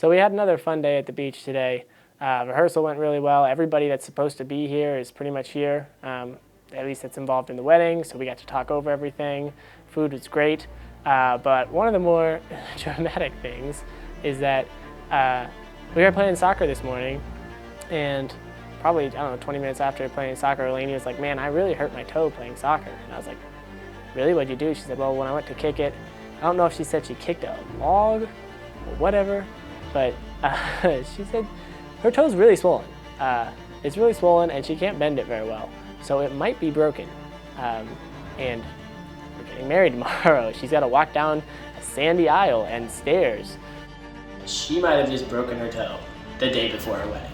So we had another fun day at the beach today. Rehearsal went really well. Everybody that's supposed to be here is pretty much here, at least that's involved in the wedding, so we got to talk over everything. Food was great, but one of the more dramatic things is that we were playing soccer this morning, and probably, I don't know, 20 minutes after playing soccer, Eleni was like, man, I really hurt my toe playing soccer. And I was like, really, what'd you do? She said, well, when I went to kick it, I don't know if she said she kicked a log or whatever, but she said her toe's really swollen. It's really swollen and she can't bend it very well. So it might be broken. And we're getting married tomorrow. She's gotta walk down a sandy aisle and stairs. She might have just broken her toe the day before her wedding.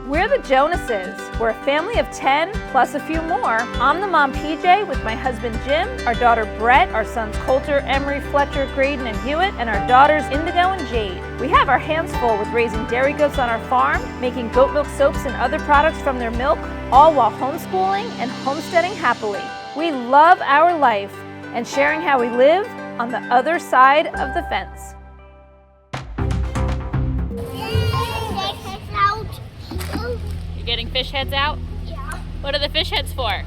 We're the Jonases. We're a family of 10 plus a few more. I'm the mom PJ with my husband Jim, our daughter Brett, our sons Coulter, Emery, Fletcher, Greyden, and Hewitt, and our daughters Indigo and Jade. We have our hands full with raising dairy goats on our farm, making goat milk soaps and other products from their milk, all while homeschooling and homesteading happily. We love our life and sharing how we live on the other side of the fence. You're getting fish heads out? Yeah. What are the fish heads for? Catching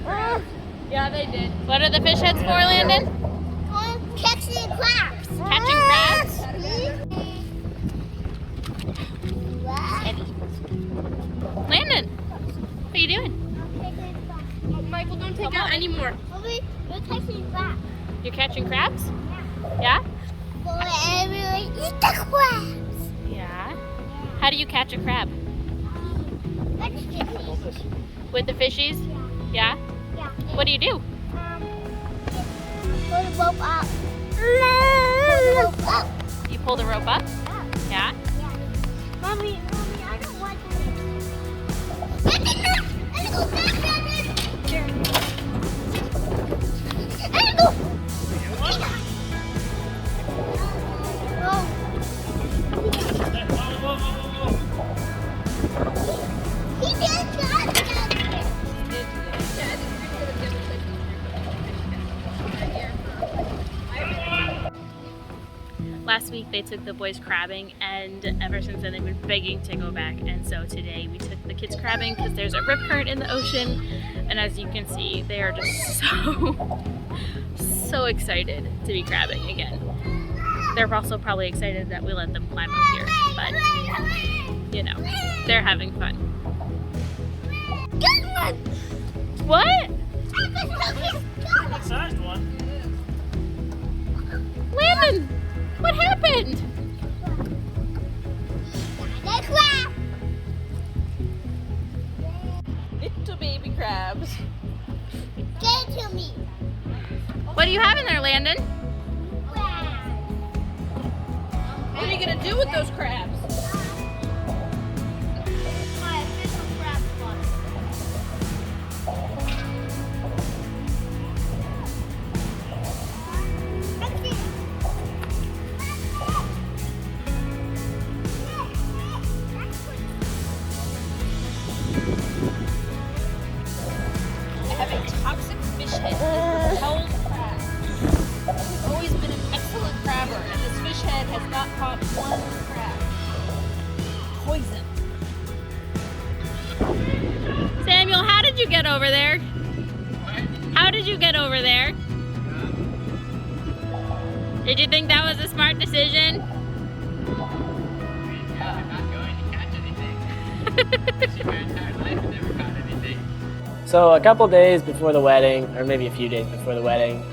crabs. Yeah, they did. What are the fish heads for, Landon? Catching crabs. Catching crabs? Landon, what are you doing? Michael, don't take out anymore. We're catching crabs. You're catching crabs? Yeah? Everyone eat the crabs. Yeah. How do you catch a crab? With the fishies? Yeah? Yeah. What do you do? Pull the rope up. Pull the rope up. You pull the rope up? Yeah? Yeah. Mommy, I don't want to. Let me go. Last week they took the boys crabbing, and ever since then they've been begging to go back, and so today we took the kids crabbing because there's a rip current in the ocean, and as you can see they are just so excited to be crabbing again. They're also probably excited that we let them climb up here, but you know, they're having fun. Good one! What? What sized one? Landon! What happened? The crab! Little baby crabs. Get it to me. What do you have in there, Landon? What are you gonna do with those crabs? My official crab spot. I have a toxic fish head that repels crabs. I've always been an excellent crabber, and this fish head has not caught one crab. Poison. Samuel, how did you get over there? How did you get over there? Did you think that was a smart decision? Yeah, I'm not going to catch anything. It's your entire life and never caught anything. So a couple days before the wedding, or maybe a few days before the wedding,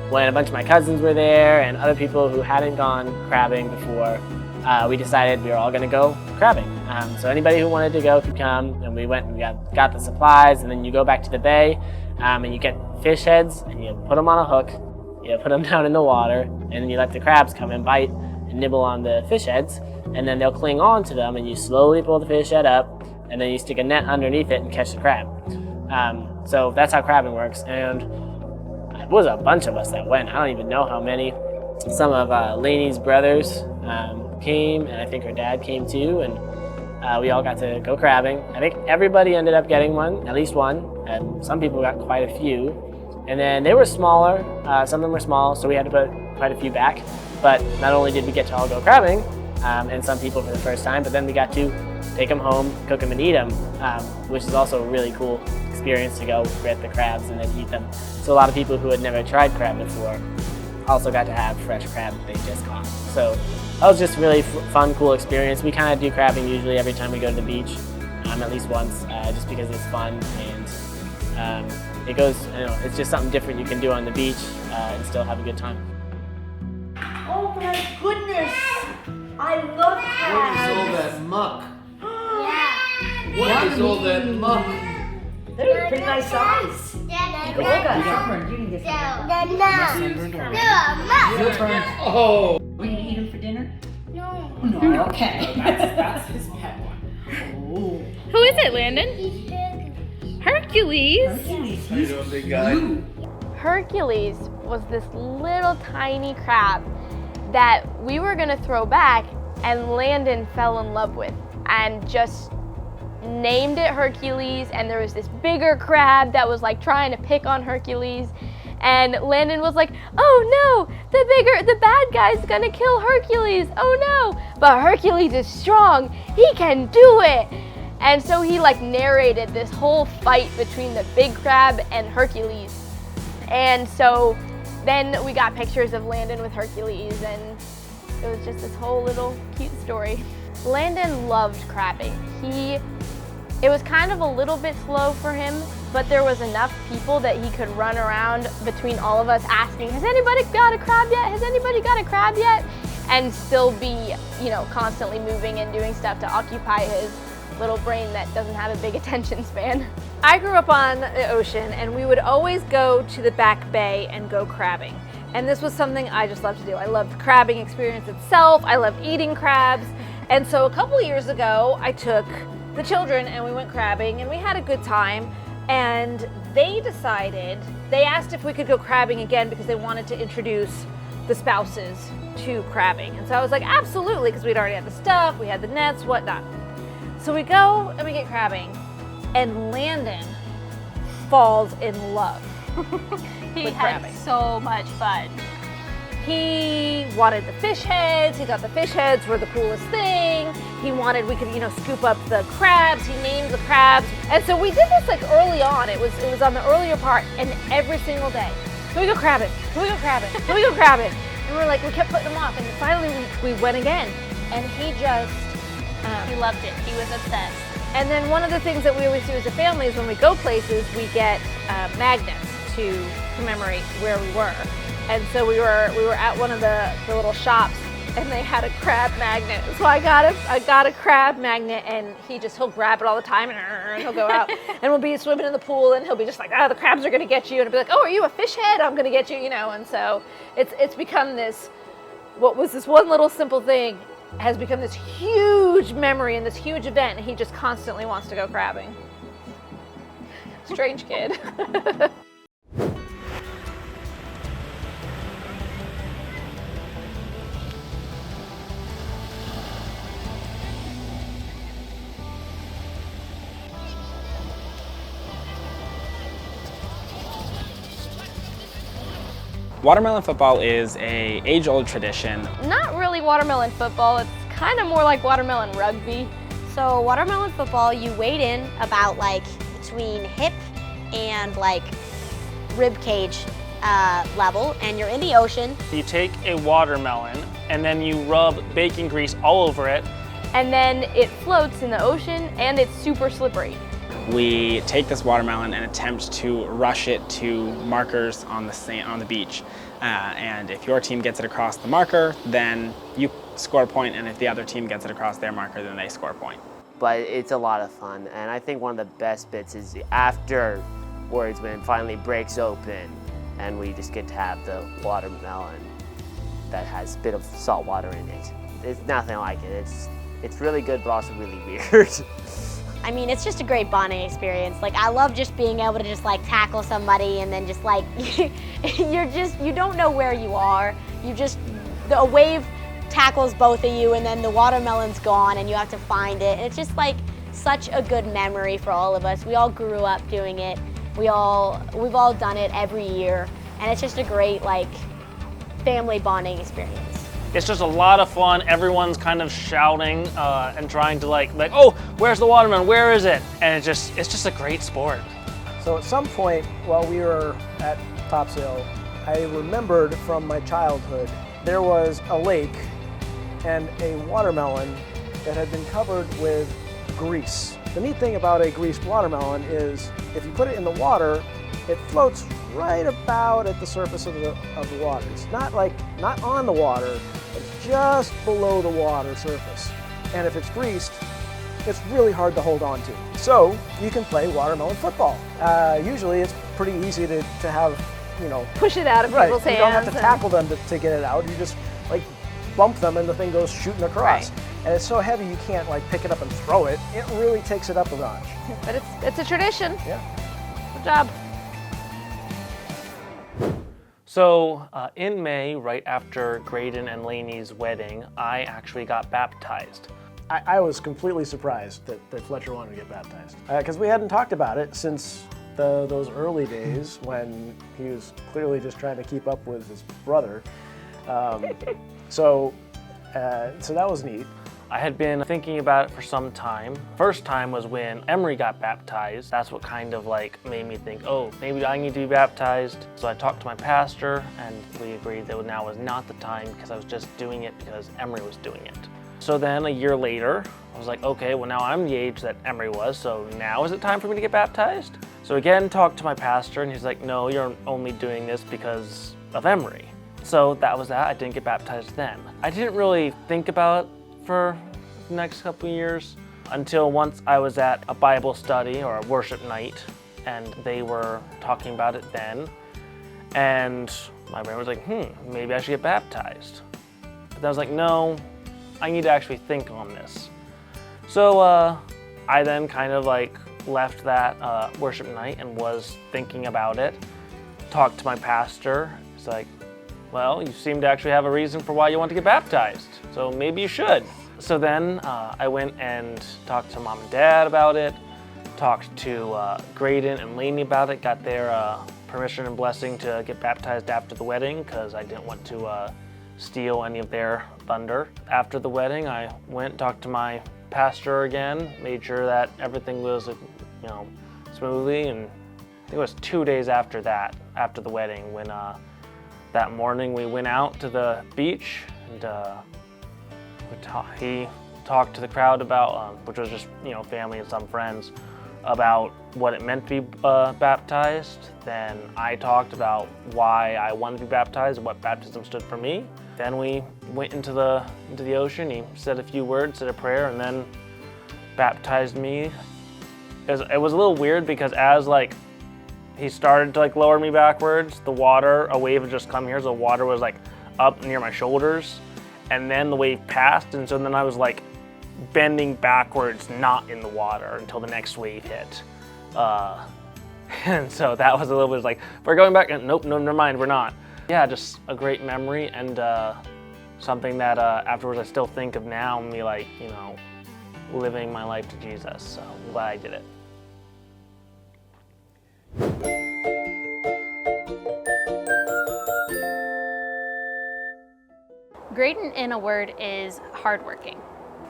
when a bunch of my cousins were there and other people who hadn't gone crabbing before, we decided we were all going to go crabbing. So anybody who wanted to go could come, and we went and we got the supplies, and then you go back to the bay and you get fish heads and you put them on a hook, you put them down in the water, and then you let the crabs come and bite and nibble on the fish heads, and then they'll cling on to them, and you slowly pull the fish head up, and then you stick a net underneath it and catch the crab. So that's how crabbing works, and it was a bunch of us that went. I don't even know how many. Some of Lainey's brothers came, and I think her dad came too, and we all got to go crabbing. I think everybody ended up getting one, at least one, and some people got quite a few. And then they were smaller, some of them were small, so we had to put quite a few back. But not only did we get to all go crabbing, and some people for the first time, but then we got to take them home, cook them, and eat them, which is also a really cool experience to go get the crabs and then eat them. So a lot of people who had never tried crab before also got to have fresh crab that they just caught. So that was just really fun, cool experience. We kind of do crabbing usually every time we go to the beach, at least once, just because it's fun and it goes, it's just something different you can do on the beach and still have a good time. Oh my goodness! I love What is all crabs. that muck? Yeah. What is all that muck? They're pretty nice size. Olga, sunburned. You can get sunburned. Your turn. Oh. Are you gonna eat them for dinner? No. No. Okay. That's his pet one. Who is it, Landon? He's Hercules. Hercules. How you doing, big guy? Hercules was this little tiny crab that we were gonna throw back and Landon fell in love with and just named it Hercules, and there was this bigger crab that was like trying to pick on Hercules, and Landon was like, oh no, the bad guy's gonna kill Hercules, oh no, but Hercules is strong, he can do it. And so he like narrated this whole fight between the big crab and Hercules. And so then we got pictures of Landon with Hercules, and it was just this whole little cute story. Landon loved crabbing. It was kind of a little bit slow for him, but there was enough people that he could run around between all of us asking, has anybody got a crab yet? Has anybody got a crab yet? And still be, constantly moving and doing stuff to occupy his little brain that doesn't have a big attention span. I grew up on the ocean, and we would always go to the back bay and go crabbing. And this was something I just loved to do. I loved the crabbing experience itself. I loved eating crabs. And so a couple of years ago, I took the children and we went crabbing and we had a good time. And they asked if we could go crabbing again because they wanted to introduce the spouses to crabbing. And so I was like, absolutely, because we'd already had the stuff, we had the nets, whatnot. So we go and we get crabbing, and Landon falls in love. He with had crabbing. so much fun. He wanted the fish heads. He thought the fish heads were the coolest thing. He wanted we could, scoop up the crabs. He named the crabs. And so we did this like early on. It was on the earlier part, and every single day, can we go crabbing? Can we go crabbing? Can we go crabbing? And we kept putting them off, and finally we went again. And he just, He loved it. He was obsessed. and then one of the things that we always do as a family is when we go places, we get magnets to commemorate where we were. And so we were at one of the little shops, and they had a crab magnet. So I got a crab magnet, and he'll grab it all the time, and he'll go out, and we'll be swimming in the pool, and he'll be just like, the crabs are gonna get you, and I'll be like, oh, are you a fish head? I'm gonna get you, And so it's become this, what was this one little simple thing has become this huge memory and this huge event, and he just constantly wants to go crabbing. Strange kid. Watermelon football is an age-old tradition. Not really watermelon football, it's kind of more like watermelon rugby. So watermelon football, you wade in about between hip and rib cage level, and you're in the ocean. You take a watermelon and then you rub bacon grease all over it. And then it floats in the ocean, and it's super slippery. We take this watermelon and attempt to rush it to markers on the sand, on the beach. And if your team gets it across the marker, then you score a point, and if the other team gets it across their marker, then they score a point. But it's a lot of fun, and I think one of the best bits is afterwards when it finally breaks open and we just get to have the watermelon that has a bit of salt water in it. It's nothing like it. It's really good, but also really weird. I mean, it's just a great bonding experience. I love just being able to just tackle somebody, and then just you don't know where you are. A wave tackles both of you, and then the watermelon's gone and you have to find it. It's just such a good memory for all of us. We all grew up doing it. We've all done it every year, and it's just a great family bonding experience. It's just a lot of fun. Everyone's kind of shouting and trying to like, oh, where's the watermelon? Where is it? And it's just a great sport. So at some point while we were at Topsail, I remembered from my childhood, there was a lake and a watermelon that had been covered with grease. The neat thing about a greased watermelon is if you put it in the water, it floats right about at the surface of the water. It's not on the water, it's just below the water surface. And if it's greased, it's really hard to hold on to. So you can play watermelon football. Usually it's pretty easy to have, push it out of right, people's hands. You don't have to tackle them to get it out. You just like bump them and the thing goes shooting across. Right. And it's so heavy you can't like pick it up and throw it. It really takes it up a notch. But it's a tradition. Yeah. Good job. So in May, right after Greyden and Lani's wedding, I actually got baptized. I was completely surprised that Fletcher wanted to get baptized. Because we hadn't talked about it since those early days when he was clearly just trying to keep up with his brother. So that was neat. I had been thinking about it for some time. First time was when Emery got baptized. That's what kind of like made me think, oh, maybe I need to be baptized. So I talked to my pastor and we agreed that now was not the time because I was just doing it because Emery was doing it. So then a year later, I was like, okay, well now I'm the age that Emery was, so now is it time for me to get baptized? So again, talked to my pastor and he's like, no, you're only doing this because of Emery. So that was that, I didn't get baptized then. I didn't really think about it for the next couple of years until once I was at a Bible study or a worship night and they were talking about it then. And my brain was like, maybe I should get baptized. But I was like, no, I need to actually think on this. So I then kind of like left that worship night and was thinking about it. Talked to my pastor. He's like, well, you seem to actually have a reason for why you want to get baptized, so maybe you should. So then I went and talked to Mom and Dad about it, talked to Greyden and Lani about it, got their permission and blessing to get baptized after the wedding because I didn't want to steal any of their thunder. After the wedding, I went and talked to my pastor again, made sure that everything was, smoothly, and I think it was 2 days after that, after the wedding, when that morning we went out to the beach and he talked to the crowd about, which was just, family and some friends, about what it meant to be baptized. Then I talked about why I wanted to be baptized and what baptism stood for me. Then we went into the ocean. He said a few words, said a prayer, and then baptized me. It was a little weird because as he started to lower me backwards, the water, a wave had just come here, so the water was up near my shoulders, and then the wave passed, and so then I was bending backwards, not in the water, until the next wave hit. And so that was a little bit we're going back, and nope, no, never mind, we're not. Yeah, just a great memory, and something that afterwards I still think of now, and me living my life to Jesus, so I'm glad I did it. Greyden, in a word, is hardworking.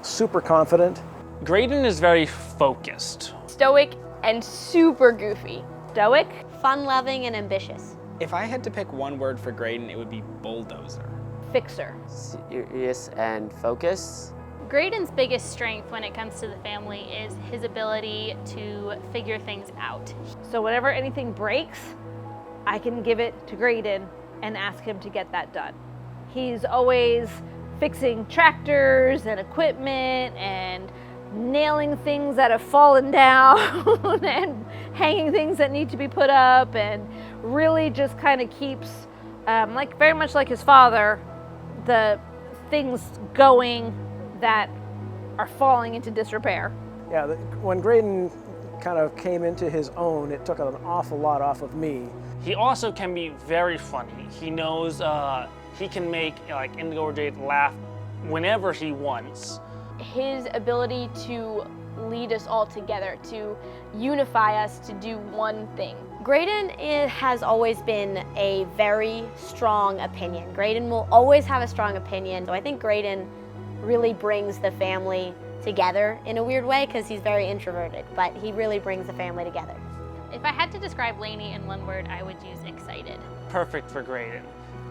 Super confident. Greyden is very focused. Stoic and super goofy. Stoic. Fun-loving and ambitious. If I had to pick one word for Greyden, it would be bulldozer. Fixer. Serious and focused. Greyden's biggest strength when it comes to the family is his ability to figure things out. So whenever anything breaks, I can give it to Greyden and ask him to get that done. He's always fixing tractors and equipment and nailing things that have fallen down and hanging things that need to be put up, and really just kind of keeps, very much like his father, the things going that are falling into disrepair. Yeah, when Greyden kind of came into his own, it took an awful lot off of me. He also can be very funny. He knows he can make Indigo or Jade laugh whenever he wants. His ability to lead us all together, to unify us to do one thing. Greyden has always been a very strong opinion. Greyden will always have a strong opinion. So I think Greyden really brings the family together in a weird way because he's very introverted, but he really brings the family together. If I had to describe Lani in one word, I would use excited. Perfect for Greyden.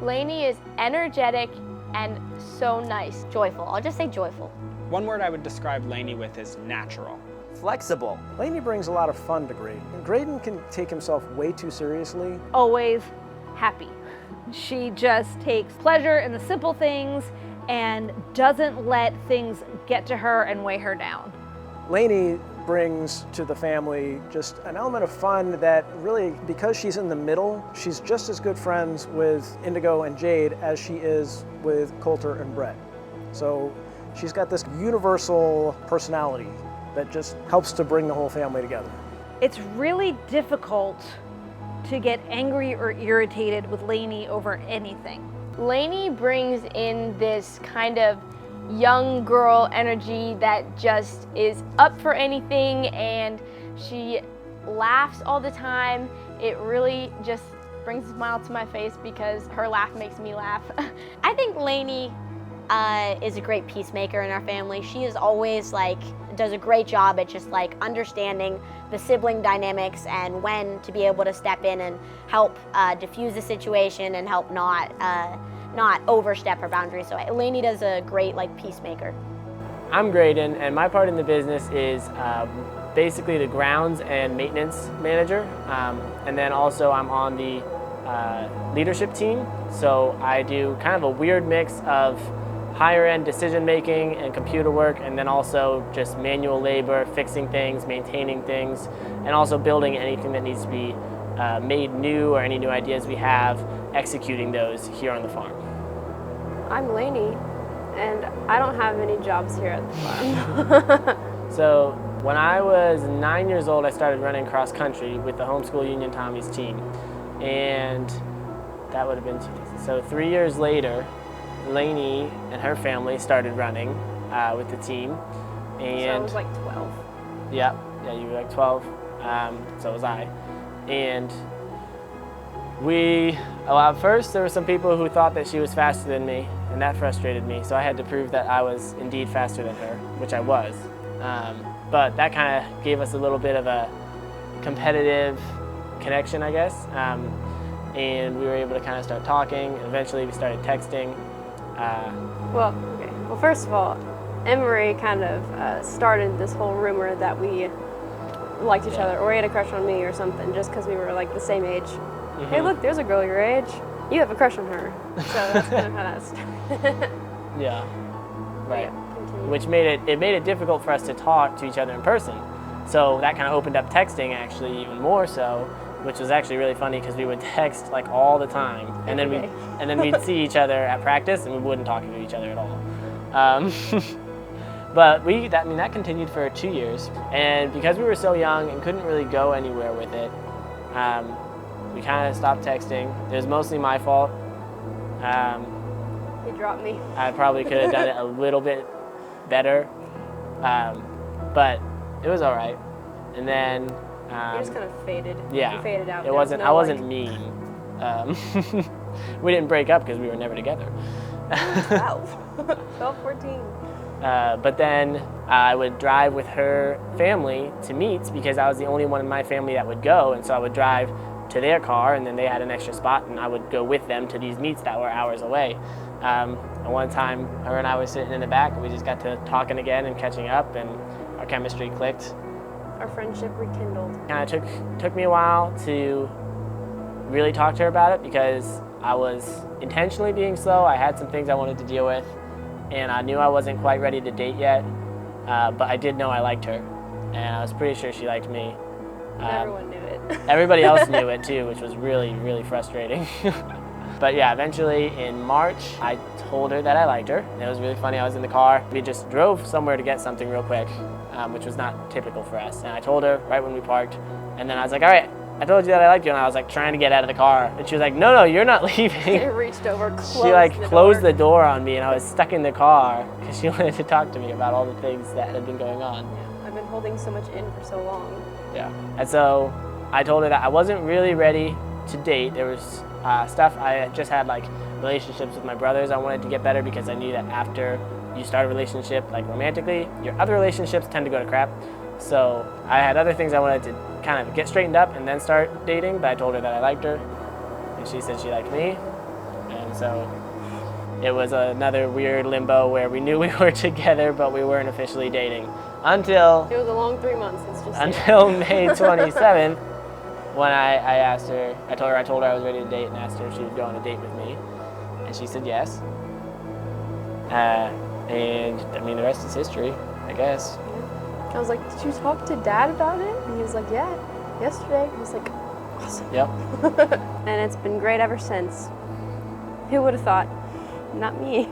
Lani is energetic and so nice. Joyful. I'll just say joyful. One word I would describe Lani with is natural. Flexible. Lani brings a lot of fun to Greyden. Greyden can take himself way too seriously. Always happy. She just takes pleasure in the simple things and doesn't let things get to her and weigh her down. Lani brings to the family just an element of fun that really, because she's in the middle, she's just as good friends with Indigo and Jade as she is with Coulter and Brett. So she's got this universal personality that just helps to bring the whole family together. It's really difficult to get angry or irritated with Lani over anything. Lani brings in this kind of young girl energy that just is up for anything, and she laughs all the time. It really just brings a smile to my face because her laugh makes me laugh. I think Lani is a great peacemaker in our family. She is always does a great job at just understanding the sibling dynamics and when to be able to step in and help diffuse the situation and help not overstep her boundaries. So Lani does a great peacemaker. I'm Greyden, and my part in the business is basically the grounds and maintenance manager, and then also I'm on the leadership team. So I do kind of a weird mix of higher end decision making and computer work, and then also just manual labor, fixing things, maintaining things, and also building anything that needs to be made new or any new ideas we have, executing those here on the farm. I'm Lani, and I don't have any jobs here at the farm. So when I was 9 years old, I started running cross country with the Homeschool Union Tommy's team, and that would have been 2000. So 3 years later, Lani and her family started running with the team. And so I was 12. Yeah, you were 12. So was I. And at first there were some people who thought that she was faster than me, and that frustrated me. So I had to prove that I was indeed faster than her, which I was. But that kind of gave us a little bit of a competitive connection, I guess. And we were able to kind of start talking. Eventually we started texting. Well, first of all, Emery kind of started this whole rumor that we liked each other, or he had a crush on me or something, just because we were the same age. Mm-hmm. Hey, look, there's a girl your age. You have a crush on her. So that's kind of how that started. Yeah, right. Which made it difficult for us to talk to each other in person. So that kind of opened up texting actually even more so, which was actually really funny because we would text all the time, and then we'd see each other at practice and we wouldn't talk to each other at all. But that continued for 2 years, and because we were so young and couldn't really go anywhere with it, we kind of stopped texting. It was mostly my fault. He dropped me. I probably could have done it a little bit better, but it was all right. And then you just kind of faded. Yeah, you faded out. It wasn't. I wasn't mean. We didn't break up because we were never together. 12, 14. But then I would drive with her family to meets because I was the only one in my family that would go, and so I would drive to their car, and then they had an extra spot, and I would go with them to these meets that were hours away. And one time, her and I were sitting in the back, and we just got to talking again and catching up, and our chemistry clicked. Our friendship rekindled. Kind of took me a while to really talk to her about it because I was intentionally being slow. I had some things I wanted to deal with, and I knew I wasn't quite ready to date yet, but I did know I liked her, and I was pretty sure she liked me. Everyone knew it. Everybody else knew it too, which was really, really frustrating. But yeah, eventually in March, I told her that I liked her. And it was really funny. I was in the car. We just drove somewhere to get something real quick, which was not typical for us. And I told her right when we parked. And then I was like, all right, I told you that I liked you. And I was trying to get out of the car. And she was like, no, you're not leaving. She reached over, closed the door on me, and I was stuck in the car because she wanted to talk to me about all the things that had been going on. Yeah, I've been holding so much in for so long. Yeah. And so I told her that I wasn't really ready to date. There was stuff, I just had like relationships with my brothers I wanted to get better because I knew that after you start a relationship like romantically, your other relationships tend to go to crap. So I had other things I wanted to kind of get straightened up and then start dating, but I told her that I liked her and she said she liked me. And so it was another weird limbo where we knew we were together but we weren't officially dating until It was a long 3 months, let's just say. until May 27th when I asked her, I told her I was ready to date and asked her if she would go on a date with me. And she said yes. And I mean, the rest is history, I guess. I was like, did you talk to Dad about it? And he was like, yeah, yesterday. I was like, awesome. Yep. And it's been great ever since. Who would have thought? Not me.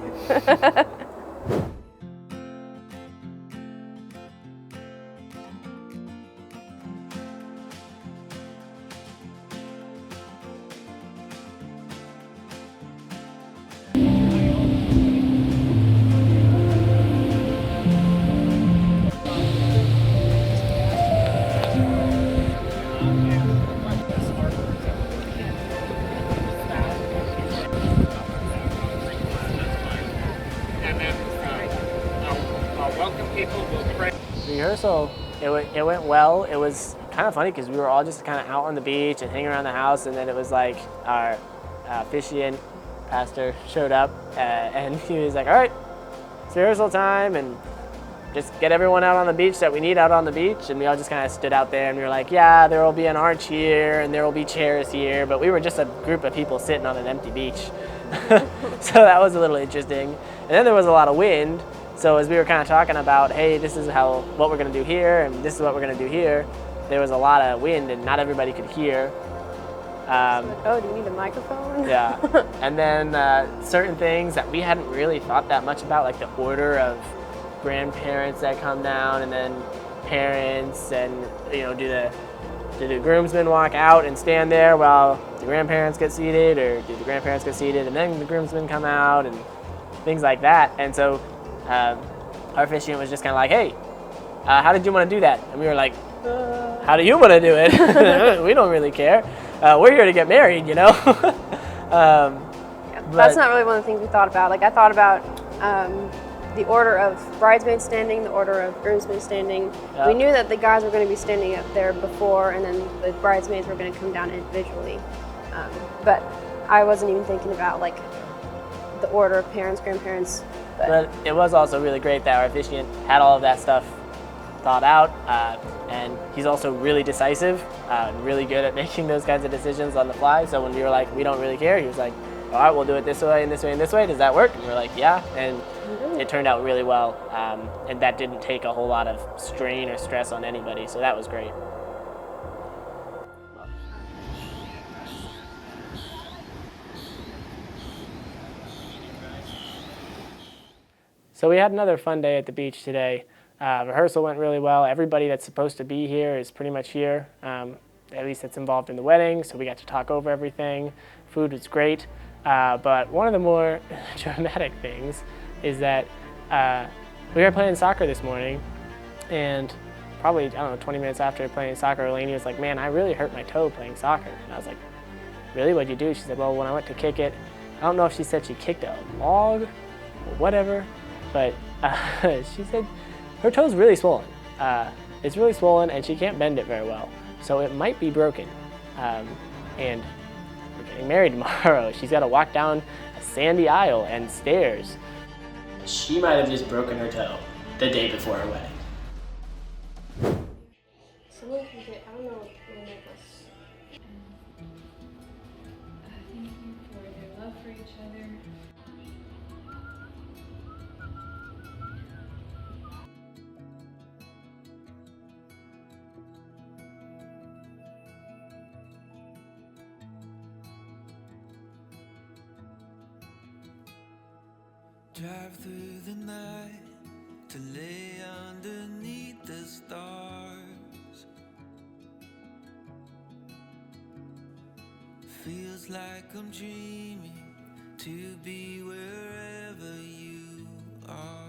Rehearsal, it went well. It was kind of funny because we were all just kind of out on the beach and hanging around the house, and then it was like our officiant pastor showed up and he was like, all right, it's rehearsal time, and just get everyone out on the beach that we need out on the beach. And we all just kind of stood out there and we were like, yeah, there will be an arch here and there will be chairs here, but we were just a group of people sitting on an empty beach. So that was a little interesting. And then there was a lot of wind. So as we were kind of talking about, hey, this is what we're going to do here, and this is what we're going to do here, there was a lot of wind and not everybody could hear. Oh, do you need a microphone? Yeah. And then certain things that we hadn't really thought that much about, like the order of grandparents that come down, and then parents, and do the groomsmen walk out and stand there while the grandparents get seated, or do the grandparents get seated and then the groomsmen come out, and things like that. And so our officiant was just kind of like, hey, how did you want to do that? And we were like, how do you want to do it? We don't really care. We're here to get married, That's not really one of the things we thought about. Like, I thought about the order of bridesmaids standing, the order of groomsmen standing. Yep. We knew that the guys were going to be standing up there before, and then the bridesmaids were going to come down individually. But I wasn't even thinking about like the order of parents, grandparents. But it was also really great that our officiant had all of that stuff thought out, and he's also really decisive, really good at making those kinds of decisions on the fly. So when we were like, we don't really care, he was like, all right, we'll do it this way and this way and this way. Does that work? And we were like, yeah. And it turned out really well, and that didn't take a whole lot of strain or stress on anybody. So that was great. So we had another fun day at the beach today. Rehearsal went really well. Everybody that's supposed to be here is pretty much here, at least that's involved in the wedding, so we got to talk over everything. Food was great, but one of the more dramatic things is that we were playing soccer this morning, and probably, 20 minutes after playing soccer, Eleni was like, man, I really hurt my toe playing soccer. And I was like, really, what'd you do? She said, well, when I went to kick it, I don't know if she said she kicked a log or whatever, but she said her toe's really swollen. It's really swollen and she can't bend it very well. So it might be broken. And we're getting married tomorrow. She's got to walk down a sandy aisle and stairs. She might have just broken her toe the day before her wedding. Someone can get, I don't know, a necklace. Thank you for their love for each other. Drive through the night to lay underneath the stars. Feels like I'm dreaming to be wherever you are.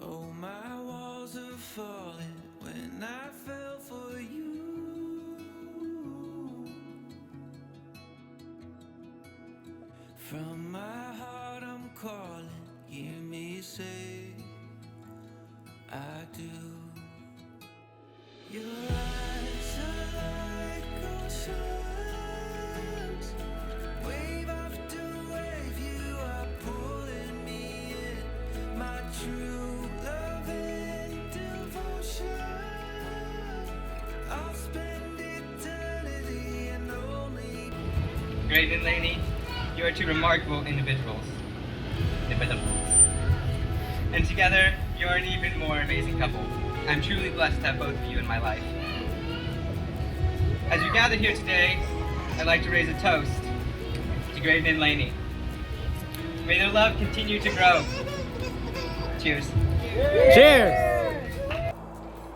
Oh, my and I fell for you. From my heart I'm calling, hear me say I do. Your eyes are like oceans, wave after wave you are pulling me in. My true love and devotion, I'll spend eternity and only. Greyden and Lani, you are two remarkable individuals. And together, you're an even more amazing couple. I'm truly blessed to have both of you in my life. As we gather here today, I'd like to raise a toast to Greyden and Lani. May their love continue to grow. Cheers. Cheers!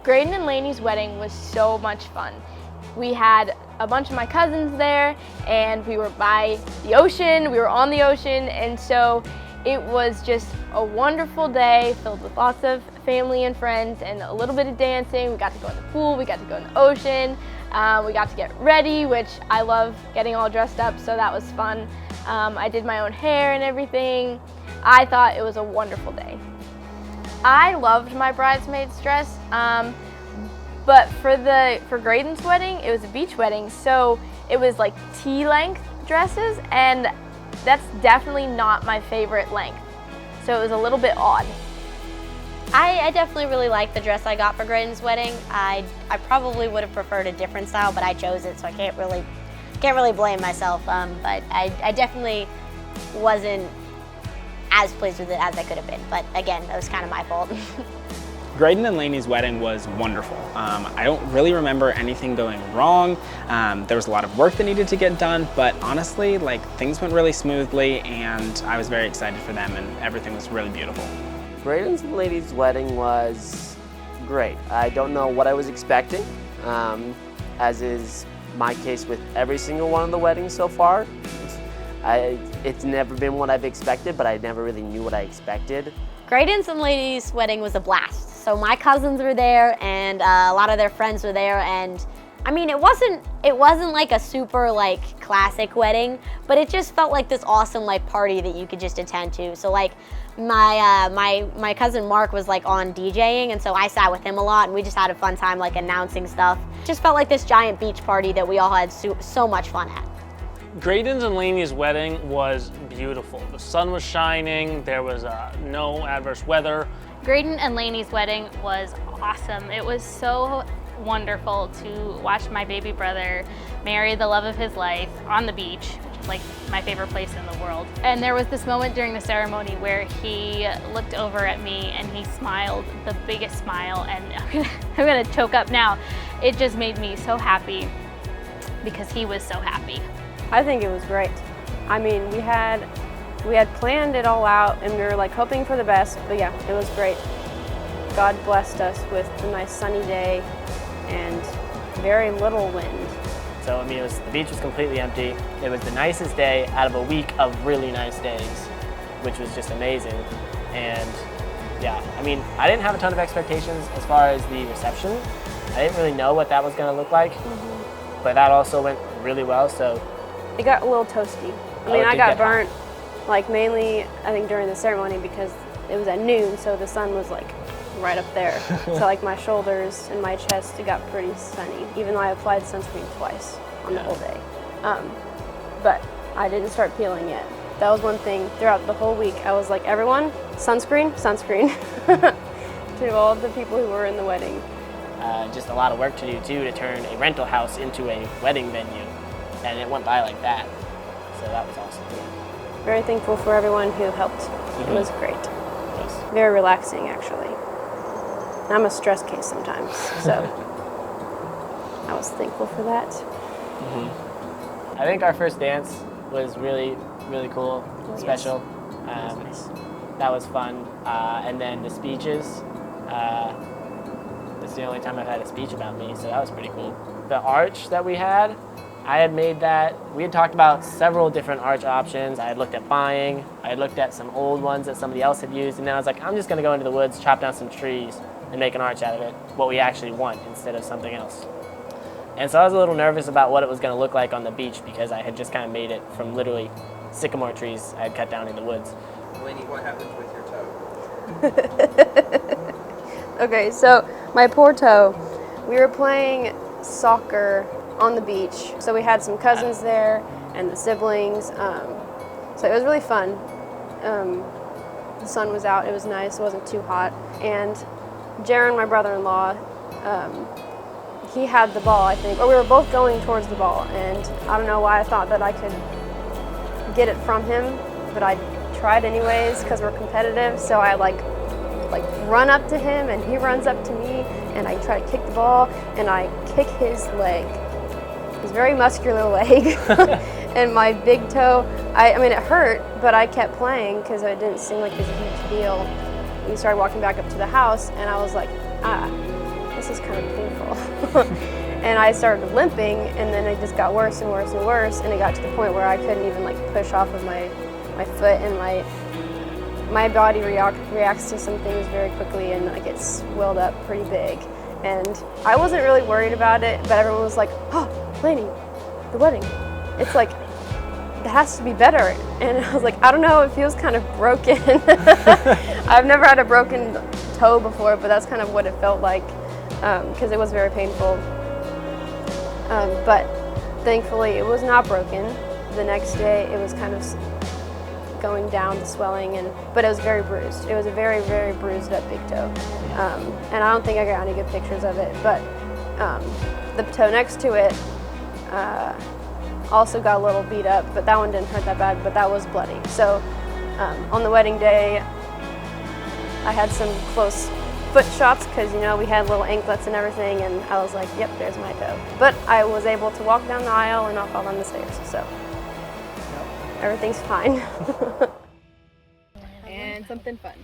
Greyden and Lani's wedding was so much fun. We had a bunch of my cousins there, and we were by the ocean, we were on the ocean, and so it was just a wonderful day filled with lots of family and friends and a little bit of dancing. We got to go in the pool, we got to go in the ocean, we got to get ready, which I love getting all dressed up, so that was fun. I did my own hair and everything. I thought it was a wonderful day. I loved my bridesmaid's dress, but for Greyden's wedding, it was a beach wedding, so it was like T-length dresses, and that's definitely not my favorite length. So it was a little bit odd. I definitely really liked the dress I got for Greyden's wedding. I probably would have preferred a different style, but I chose it, so I can't really blame myself. But I definitely wasn't as pleased with it as I could have been. But again, that was kind of my fault. Greyden and Lani's wedding was wonderful. I don't really remember anything going wrong. There was a lot of work that needed to get done, but honestly, like, things went really smoothly, and I was very excited for them, and everything was really beautiful. Greyden and Lani's wedding was great. I don't know what I was expecting, as is my case with every single one of the weddings so far. It's never been what I've expected, but I never really knew what I expected. Greyden and Lani's wedding was a blast. So my cousins were there, and a lot of their friends were there, and I mean, it wasn't like a super like classic wedding, but it just felt like this awesome like party that you could just attend to. So like my cousin Mark was like on DJing, and so I sat with him a lot, and we just had a fun time like announcing stuff. Just felt like this giant beach party that we all had so much fun at. Greyden's and Lani's wedding was beautiful. The sun was shining, there was no adverse weather. Greyden and Lani's wedding was awesome. It was so wonderful to watch my baby brother marry the love of his life on the beach, which is like my favorite place in the world. And there was this moment during the ceremony where he looked over at me and he smiled the biggest smile, and I'm gonna choke up now. It just made me so happy because he was so happy. I think it was great. I mean, we had planned it all out, and we were like hoping for the best, but yeah, it was great. God blessed us with a nice sunny day and very little wind. So I mean, the beach was completely empty. It was the nicest day out of a week of really nice days, which was just amazing. And yeah, I mean, I didn't have a ton of expectations as far as the reception. I didn't really know what that was gonna look like, but that also went really well, so. It got a little toasty. I mean, I got burnt, like mainly, I think during the ceremony because it was at noon, so the sun was like right up there. So like my shoulders and my chest, it got pretty sunny, even though I applied sunscreen twice on the whole day. But I didn't start peeling yet. That was one thing throughout the whole week. I was like, everyone, sunscreen, sunscreen. To all of the people who were in the wedding. Just a lot of work to do too, to turn a rental house into a wedding venue. And it went by like that. So that was awesome. Very thankful for everyone who helped. It was great. Yes. Very relaxing, actually. I'm a stress case sometimes, so I was thankful for that. Mm-hmm. I think our first dance was really, really cool, special. Yes. That was nice. That was fun. And then the speeches. That's the only time I've had a speech about me, so that was pretty cool. The arch that we had, I had made that. We had talked about several different arch options. I had looked at buying. I had looked at some old ones that somebody else had used, and then I was like, I'm just gonna go into the woods, chop down some trees, and make an arch out of it, what we actually want instead of something else. And so I was a little nervous about what it was going to look like on the beach because I had just kind of made it from literally sycamore trees I had cut down in the woods. Lainey, what happens with your toe? Okay, so my poor toe. We were playing soccer on the beach. So we had some cousins there and the siblings. So it was really fun. The sun was out, it was nice, it wasn't too hot. And Jaron, my brother-in-law, he had the ball, I think, or we were both going towards the ball, and I don't know why I thought that I could get it from him, but I tried anyways because we're competitive. So I like run up to him, and he runs up to me, and I try to kick the ball, and I kick his leg, his very muscular leg, and my big toe. I mean, it hurt, but I kept playing because it didn't seem like it was a huge deal. We started walking back up to the house, and I was like, this is kind of painful. And I started limping, and then it just got worse and worse and worse, and it got to the point where I couldn't even like push off of my foot, and my body reacts to some things very quickly, and like it swelled up pretty big. And I wasn't really worried about it, but everyone was like, oh, Lainey, the wedding. It's like, it has to be better. And I was like, I don't know, it feels kind of broken. I've never had a broken toe before, but that's kind of what it felt like, because it was very painful. But thankfully it was not broken. The next day it was kind of going down, the swelling, but it was very bruised. It was a very, very bruised up big toe. And I don't think I got any good pictures of it, but the toe next to it also got a little beat up, but that one didn't hurt that bad, but that was bloody. So on the wedding day, I had some close foot shots because, you know, we had little anklets and everything, and I was like, yep, there's my toe. But I was able to walk down the aisle and not fall down the stairs, so everything's fine. And something fun.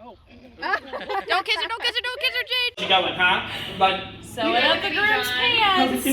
Oh. Don't kiss her, don't kiss her, don't kiss her, Jade! She going, huh? But Sewing up the groom's pants!